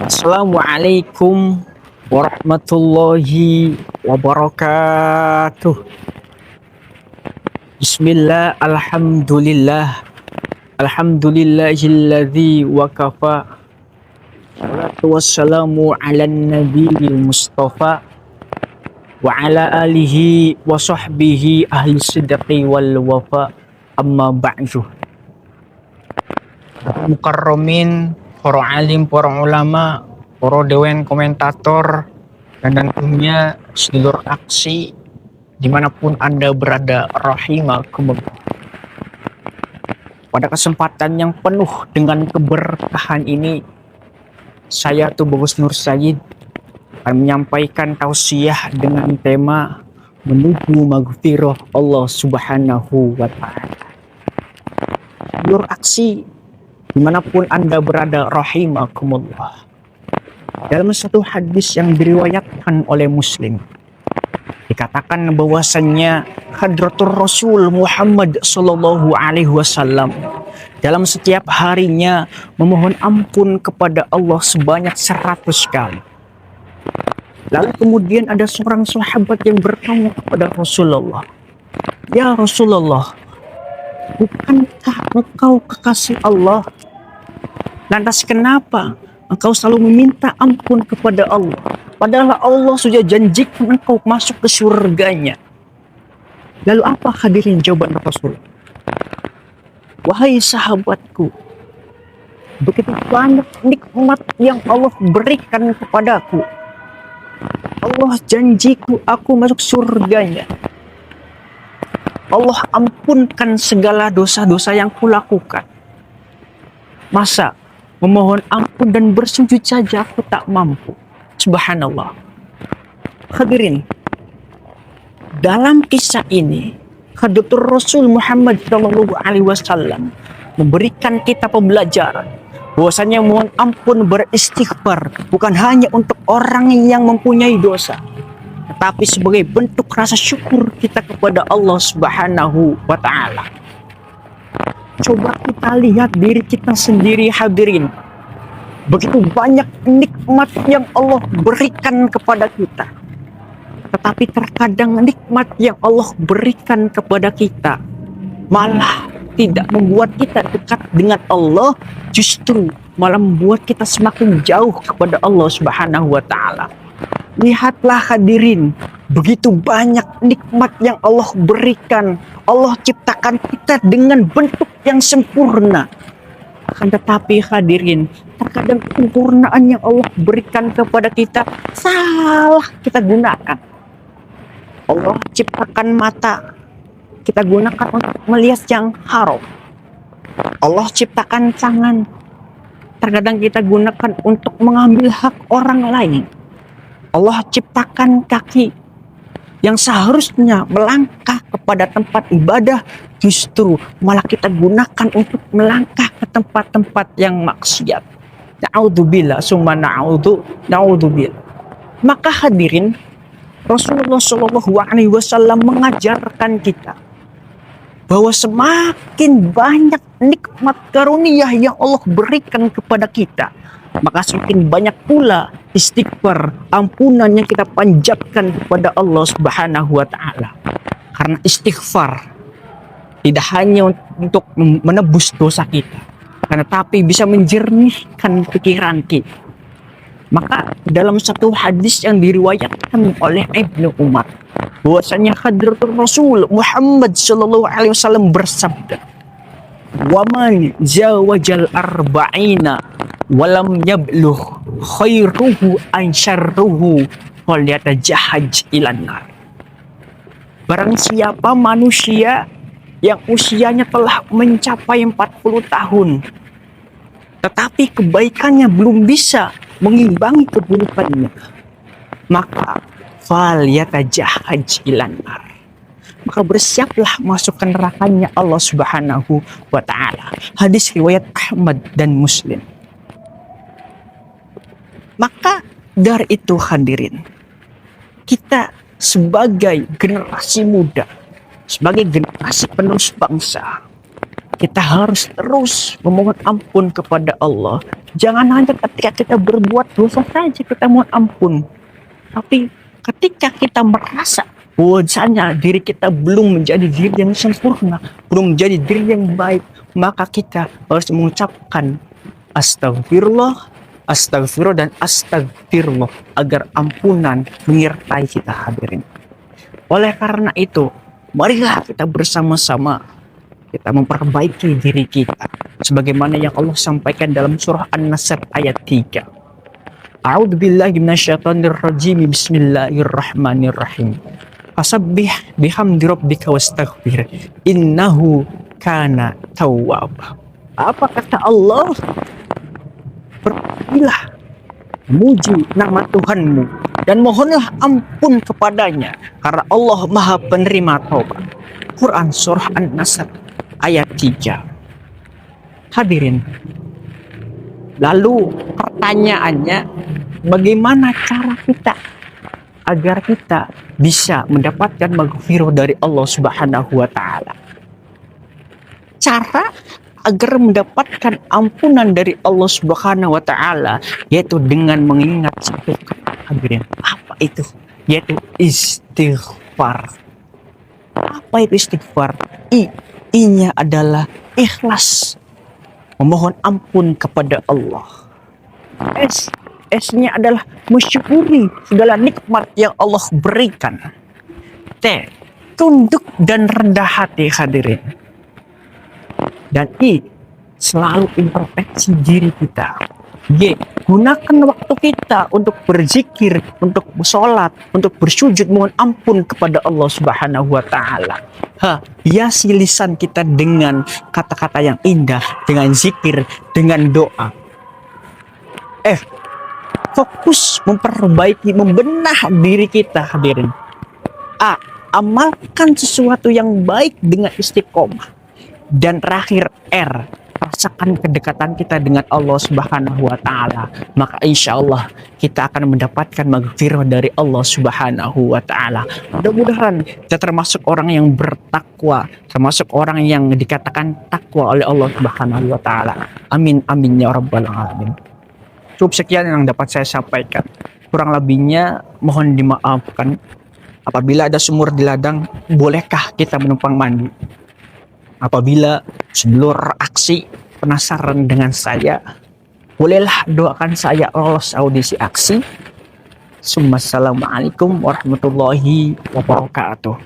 Assalamualaikum warahmatullahi wabarakatuh. Bismillah, alhamdulillah, alhamdulillahilladzi wakafa. Salatu wassalamu ala nabiyil mustafa wa ala alihi wa sahbihi ahli sidqi wal wafa. Amma ba'du. Mukarramin, para alim, para ulama, para dewan komentator, dan tentunya sedulur aksi dimanapun Anda berada, rahimakumullah. Pada kesempatan yang penuh dengan keberkahan ini, saya Tubagus Nur Sayyid akan menyampaikan tausiah dengan tema menuju maghfirah Allah Subhanahu wa Ta'ala. Sedulur aksi dimanapun Anda berada, rahimakumullah. Dalam satu hadis yang diriwayatkan oleh Muslim, dikatakan bahwasannya Hadratur Rasul Muhammad Sallallahu Alaihi Wasallam dalam setiap harinya memohon ampun kepada Allah sebanyak 100 kali. Lalu kemudian ada seorang sahabat yang bertanya kepada Rasulullah, "Ya Rasulullah, bukankah engkau kekasih Allah? Lantas kenapa engkau selalu meminta ampun kepada Allah? Padahal Allah sudah janjikan engkau masuk ke surganya." Lalu apa hadirin jawaban Rasul? "Wahai sahabatku, begitu banyak nikmat yang Allah berikan kepadaku. Allah janjiku aku masuk surganya. Allah ampunkan segala dosa-dosa yang kulakukan. Masa memohon ampun dan bersujud saja aku tak mampu?" Subhanallah. Hadirin, dalam kisah ini Hadratur Rasul Muhammad Shallallahu Alaihi Wasallam memberikan kita pembelajaran bahwasanya mohon ampun, beristighfar bukan hanya untuk orang yang mempunyai dosa, tetapi sebagai bentuk rasa syukur kita kepada Allah Subhanahu wa Ta'ala. Coba kita lihat diri kita sendiri, hadirin. Begitu banyak nikmat yang Allah berikan kepada kita, tetapi terkadang nikmat yang Allah berikan kepada kita malah tidak membuat kita dekat dengan Allah, justru malah membuat kita semakin jauh kepada Allah Subhanahu wa Ta'ala. Lihatlah hadirin, begitu banyak nikmat yang Allah berikan. Allah ciptakan kita dengan bentuk yang sempurna. Akan tetapi hadirin, terkadang kesempurnaan yang Allah berikan kepada kita salah kita gunakan. Allah ciptakan mata, kita gunakan untuk melihat yang haram. Allah ciptakan tangan, terkadang kita gunakan untuk mengambil hak orang lain. Allah ciptakan kaki yang seharusnya melangkah kepada tempat ibadah, justru malah kita gunakan untuk melangkah ke tempat-tempat yang maksiat. Na'udzubillah, summa na'udzubillah. Maka hadirin, Rasulullah Shallallahu Alaihi Wasallam mengajarkan kita bahwa semakin banyak nikmat karunia yang Allah berikan kepada kita, maka semakin banyak pula istighfar, ampunan yang kita panjatkan kepada Allah Subhanahu wa Ta'ala. Karena istighfar tidak hanya untuk menebus dosa kita, tetapi bisa menjernihkan pikiran kita. Maka dalam satu hadis yang diriwayatkan oleh Ibnu Umar, bahwasanya Hadratur Rasul Muhammad Sallallahu Alaihi Wasallam bersabda, "Waman zawajal arba'ina walam yablugh khairuhu an syarruhu falyatajahaj ilan nar." Barang siapa manusia yang usianya telah mencapai 40 tahun, tetapi kebaikannya belum bisa mengimbangi keburukannya, maka falyatajahaj ilan nar, maka bersiaplah masuk ke nerakanya Allah Subhanahu wa Ta'ala. Hadis riwayat Ahmad dan Muslim. Maka dari itu hadirin, kita sebagai generasi muda, sebagai generasi penerus bangsa, kita harus terus memohon ampun kepada Allah. Jangan hanya ketika kita berbuat dosa saja kita mohon ampun. Tapi ketika kita merasa bahwasanya diri kita belum menjadi diri yang sempurna, belum menjadi diri yang baik, maka kita harus mengucapkan astagfirullah, astagfirullah dan astagfirullah agar ampunan menyertai kita hadirin. Oleh karena itu, marilah kita bersama-sama kita memperbaiki diri kita sebagaimana yang Allah sampaikan dalam surah An-Nasr ayat 3. A'udzubillahi minasyaitonirrajim. Bismillahirrahmanirrahim. Fasabbih bihamdi rabbika wastaghfir innahu kana tawwab. Apa kata Allah? Berpilah memuji nama Tuhanmu dan mohonlah ampun kepadanya karena Allah Maha Penerima Taubat. Quran surah An-Nasr ayat 3. Hadirin, lalu pertanyaannya, bagaimana cara kita agar kita bisa mendapatkan maghfirah dari Allah Subhanahu wa taala? Cara agar mendapatkan ampunan dari Allah Subhanahu wa taala yaitu dengan mengingat satu kata, hadirin. Apa itu? Yaitu istighfar. Apa itu istighfar? I-nya adalah ikhlas, memohon ampun kepada Allah. S-nya adalah mensyukuri segala nikmat yang Allah berikan. T, tunduk dan rendah hati hadirin. Dan I, selalu introspeksi diri kita. Y, gunakan waktu kita untuk berzikir, untuk sholat, untuk bersujud mohon ampun kepada Allah Subhanahu wa taala. H, hiasi lisan kita dengan kata-kata yang indah, dengan zikir, dengan doa. F, fokus memperbaiki, membenah diri kita hadirin. A, amalkan sesuatu yang baik dengan istiqomah. Dan terakhir R, rasakan kedekatan kita dengan Allah Subhanahu wa taala. Maka insya Allah kita akan mendapatkan maghfirah dari Allah Subhanahu wa taala. Mudah-mudahan kita termasuk orang yang bertakwa, termasuk orang yang dikatakan takwa oleh Allah Subhanahu wa taala. Amin amin ya rabbal alamin. Cukup sekian yang dapat saya sampaikan. Kurang lebihnya mohon dimaafkan. Apabila ada sumur di ladang, bolehkah kita menumpang mandi? Apabila sedulur aksi penasaran dengan saya, bolehlah doakan saya lolos audisi aksi. Assalamualaikum warahmatullahi wabarakatuh.